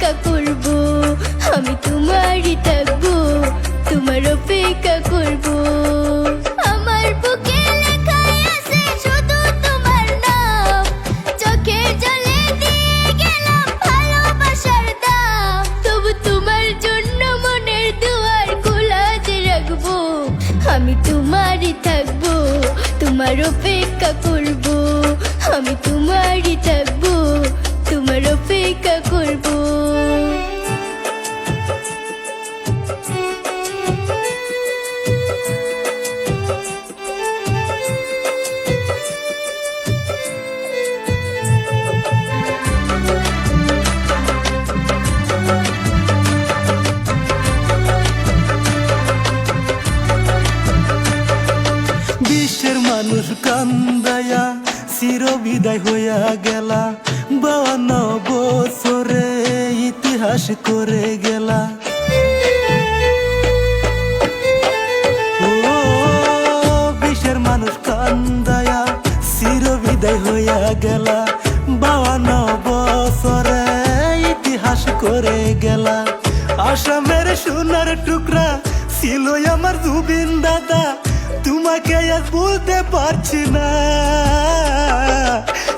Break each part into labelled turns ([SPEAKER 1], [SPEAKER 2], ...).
[SPEAKER 1] অপেক্ষা করব, আমি তোমারই থাকবো, তোমার অপেক্ষা করব। আমার বুকে লেখাই আছে শুধু তোমার নাম, চোখের জলে দিয়ে গেলাম ভালোবাসার দাম। তবু তোমার জন্য মনের দুয়ার খোলা যে রাখবো, আমি তোমারই থাকবো, তোমার অপেক্ষা করব, আমি তোমারই থাকবো, তোমার অপেক্ষা করব।
[SPEAKER 2] বিশ্বের মানুষ কান্দায়া চিরবিদায় হইয়া গেলা, 52 বছরে ইতিহাস করে গেলা। ও বিশ্বের মানুষ কান্দায়া চিরবিদায় হইয়া গেলা, 52 বছরে ইতিহাস করে গেলা। আসামের সোনার টুকরা ছিল আমার জুবিন দাদা, তোমাকে আর বলতে পারছি না।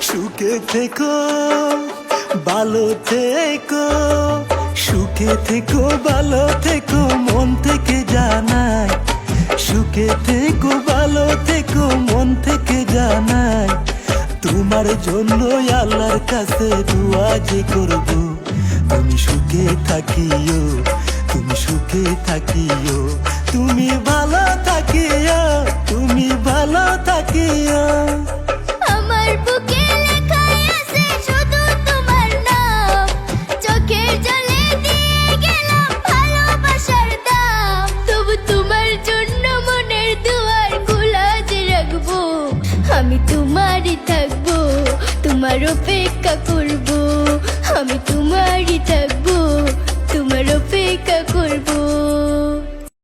[SPEAKER 2] সুখে থেকো, ভালো থেকো, সুখে থেকো, ভালো থেকো, মন থেকে জানাই। সুখে থেকো, ভালো থেকো, মন থেকে জানাই। তোমার জন্য আল্লাহর কাছে দোয়া যে করব, তুমি সুখে থাকিও, তুমি সুখে থাকিও, তুমি ভালো থাকিও, তুমি ভালো থাকিও।
[SPEAKER 1] আমার বুকে লেখাই আছে শুধু তোমার নাম, চোখের জলে দিয়ে গেলাম ভালোবাসার দাম। তবু তোমার জন্য মনের দুয়ার খোলা যে রাখবো, আমি তোমারই থাকবো, তোমার অপেক্ষা করব, আমি তোমারই থাকবো,